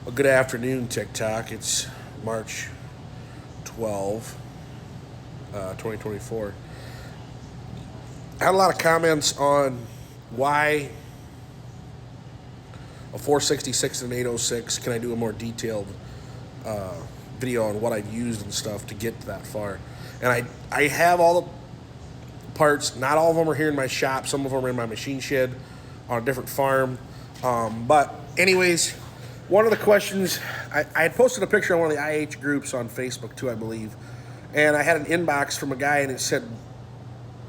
Well, good afternoon, TikTok. It's March 12, 2024. I had a lot of comments on why a 466 and an 806. Can I do a more detailed video on what I've used and stuff to get that far? And I have all the parts. Not all of them are here in my shop. Some of them are in my machine shed on a different farm. But anyways, one of the questions, I had posted a picture on one of the IH groups on Facebook too, I believe. And I had an inbox from a guy and it said,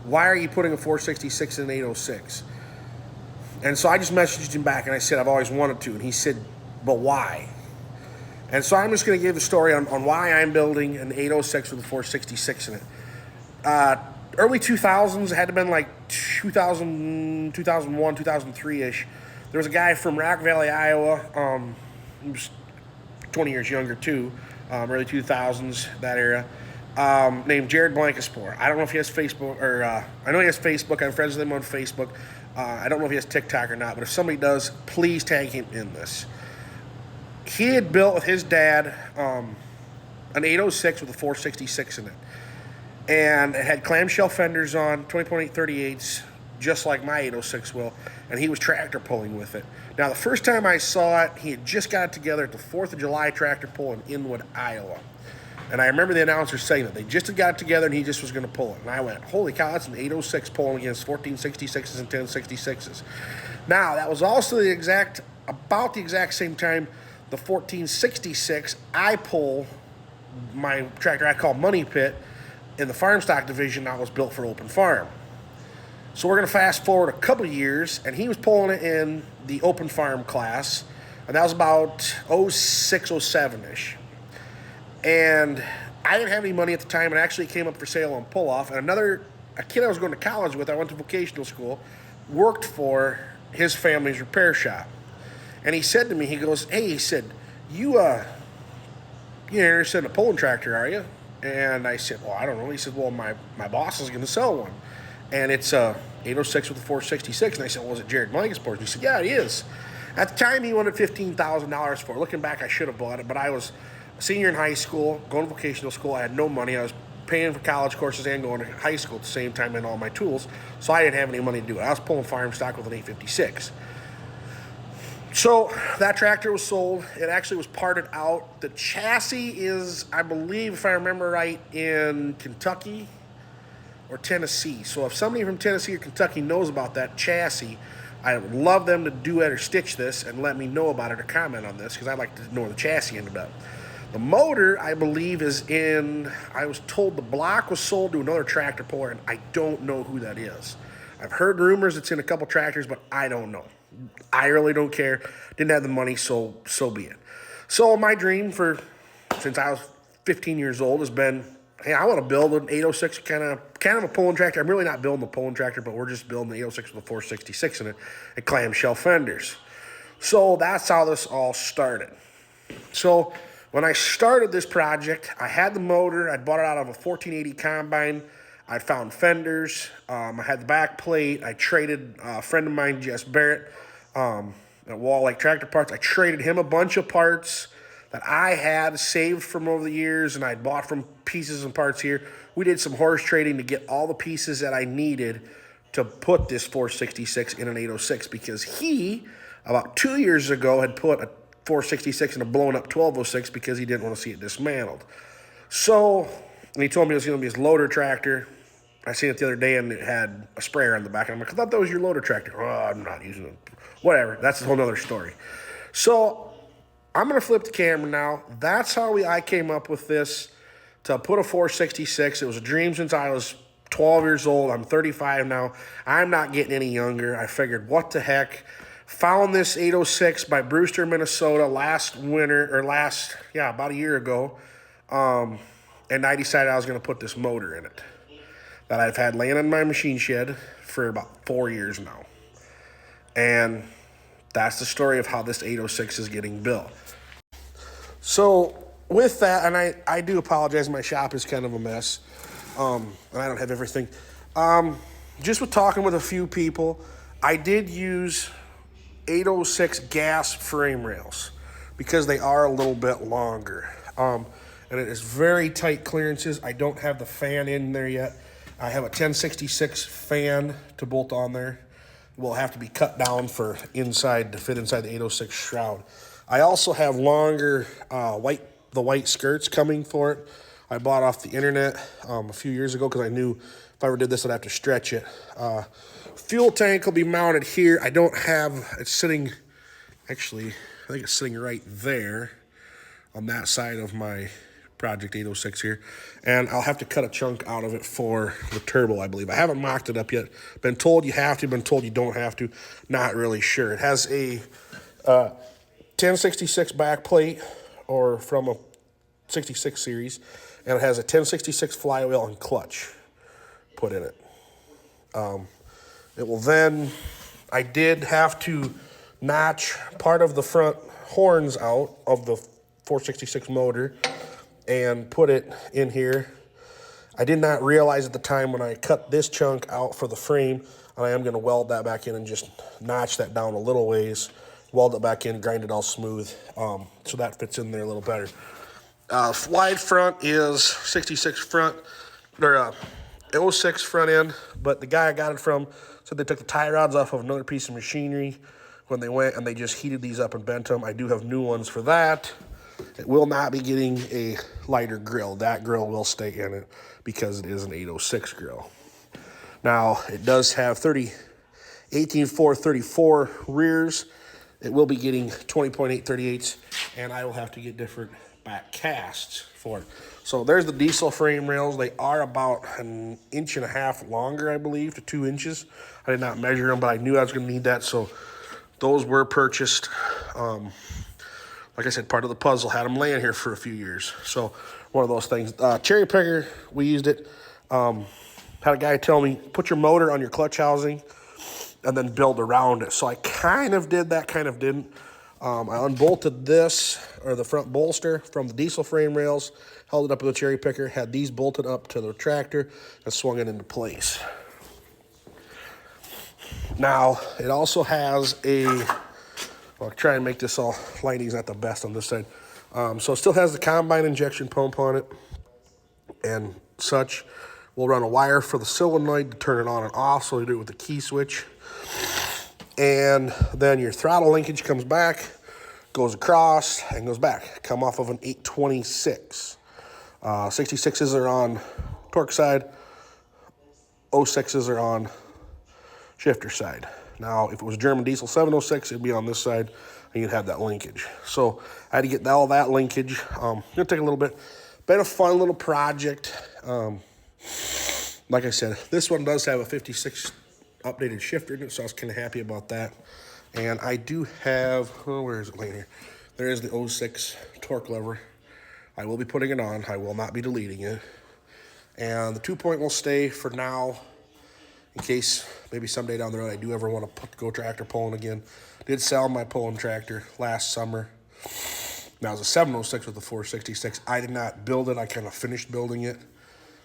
why are you putting a 466 in an 806? And so I just messaged him back and I said, I've always wanted to. And he said, but why? And so I'm just going to give the story on why I'm building an 806 with a 466 in it. Early 2000s, it had to have been like 2000, 2001, 2003-ish. There was a guy from Rock Valley, Iowa. He was 20 years younger too, early 2000s, that era, named Jared Blankenspore. I don't know if he has Facebook, or I know he has Facebook. I'm friends with him on Facebook. I don't know if he has TikTok or not, but if somebody does, please tag him in this. He had built with his dad an 806 with a 466 in it. And it had clamshell fenders on, 20.8 38s, just like my 806 will, and he was tractor pulling with it. Now, the first time I saw it, he had just got it together at the 4th of July tractor pull in Inwood, Iowa. And I remember the announcer saying that they just had got it together and he just was going to pull it. And I went, holy cow, that's an 806 pulling against 1466s and 1066s. Now, that was also about the exact same time the 1466 I pull, my tractor I call Money Pit, in the farm stock division that was built for open farm. So we're going to fast forward a couple of years, and he was pulling it in the open farm class, and that was about 06, 07-ish. And I didn't have any money at the time, and actually came up for sale on pull-off, and a kid I was going to college with, I went to vocational school, worked for his family's repair shop. And he said to me, he goes, hey, he said, you're interested in a pulling tractor, are you? And I said, well, I don't know. He said, well, my boss is going to sell one. And it's a 806 with a 466. And I said, well, is it Jared Blankensport? And he said, yeah, it is. At the time, he wanted $15,000 for it. Looking back, I should have bought it. But I was a senior in high school, going to vocational school. I had no money. I was paying for college courses and going to high school at the same time and all my tools. So I didn't have any money to do it. I was pulling farm stock with an 856. So that tractor was sold. It actually was parted out. The chassis is, I believe, if I remember right, in Kentucky or Tennessee. So if somebody from Tennessee or Kentucky knows about that chassis, I would love them to do it or stitch this and let me know about it or comment on this, because I'd like to know where the chassis ended up. The motor, I believe, is in, I was told the block was sold to another tractor puller, and I don't know who that is. I've heard rumors it's in a couple tractors, but I don't know. I really don't care. Didn't have the money, so be it. So my dream since I was 15 years old has been, hey, I want to build an 806, kind of a pulling tractor. I'm really not building a pulling tractor, but we're just building the 806 with a 466 in it and clamshell fenders. So that's how this all started. So when I started this project, I had the motor. I bought it out of a 1480 combine. I found fenders. I had the back plate. I traded a friend of mine, Jess Barrett, at Wall Lake Tractor Parts. I traded him a bunch of parts that I had saved from over the years, and I bought from pieces and parts here. We did some horse trading to get all the pieces that I needed to put this 466 in an 806, because he, about 2 years ago, had put a 466 in a blown up 1206 because he didn't want to see it dismantled. So, and he told me it was going to be his loader tractor. I seen it the other day, and it had a sprayer on the back. And I'm like, I thought that was your loader tractor. Oh, I'm not using it. Whatever. That's a whole other story. So I'm going to flip the camera now. That's how I came up with this, to put a 466. It was a dream since I was 12 years old. I'm 35 now. I'm not getting any younger. I figured, what the heck? Found this 806 by Brewster, Minnesota about a year ago. And I decided I was going to put this motor in it that I've had laying in my machine shed for about 4 years now. And that's the story of how this 806 is getting built. So with that, and I do apologize, my shop is kind of a mess, and I don't have everything. Just with talking with a few people, I did use 806 gas frame rails. because they are a little bit longer. And it is very tight clearances. I don't have the fan in there yet. I have a 1066 fan to bolt on there. Will have to be cut down for inside to fit inside the 806 shroud. I also have longer white skirts coming for it. I bought off the internet a few years ago because I knew if I ever did this, I'd have to stretch it. Fuel tank will be mounted here. I don't have, it's sitting, actually, I think it's sitting right there on that side of my Project 806 here. And I'll have to cut a chunk out of it for the turbo, I believe. I haven't mocked it up yet. Been told you have to, been told you don't have to. Not really sure. It has a 1066 back plate, or from a 66 series, and it has a 1066 flywheel and clutch put in it. It will then, I did have to notch part of the front horns out of the 466 motor and put it in here. I did not realize at the time when I cut this chunk out for the frame, and I am going to weld that back in and just notch that down a little ways, weld it back in, grind it all smooth, so that fits in there a little better. Wide front is 66 front, or 06 front end, but the guy I got it from said they took the tie rods off of another piece of machinery when they went, and they just heated these up and bent them. I do have new ones for that. It will not be getting a lighter grill. That grill will stay in it because it is an 806 grill. Now, it does have 18.434 rears. It will be getting 20.8 38s, and I will have to get different back casts for it. So there's the diesel frame rails. They are about 1.5 inches longer, I believe, to 2 inches. I did not measure them, but I knew I was going to need that, so those were purchased. Like I said, part of the puzzle, had them laying here for a few years. So one of those things. Cherry picker, we used it. Had a guy tell me, put your motor on your clutch housing and then build around it. So I kind of did that, kind of didn't. I unbolted this, or the front bolster, from the diesel frame rails, held it up with a cherry picker, had these bolted up to the tractor, and swung it into place. Now, it also has I'll try and make this all, lighting's not the best on this side. So it still has the combine injection pump on it and such. We'll run a wire for the solenoid to turn it on and off, so we do it with the key switch. And then your throttle linkage comes back, goes across, and goes back. Come off of an 826. 66s are on torque side, 06s are on shifter side. Now, if it was German diesel 706, it'd be on this side, and you'd have that linkage. So I had to get all that linkage. It's going to take a little bit. Been a fun little project. Like I said, this one does have a 56 updated shifter in it, so I was kind of happy about that. And I do have, where is it laying here? There is the 06 torque lever. I will be putting it on. I will not be deleting it. And the 2-point will stay for now, in case maybe someday down the road I do ever want to go tractor pulling again. Did sell my pulling tractor last summer. Now, it was a 706 with a 466. I did not build it. I kind of finished building it.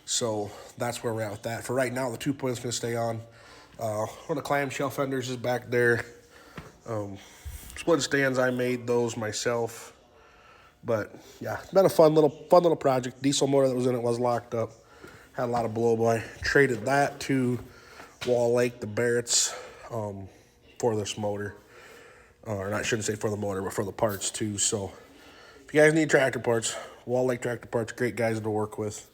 So that's where we're at with that. For right now, the 2-point is going to stay on. One of the clamshell fenders is back there. Split stands, I made those myself. But yeah, it's been a fun little project. Diesel motor that was in it was locked up. Had a lot of blow-by. Traded that to Wall Lake, the Barretts, for this motor. Or I shouldn't say for the motor, but for the parts too. So if you guys need tractor parts, Wall Lake Tractor Parts, great guys to work with.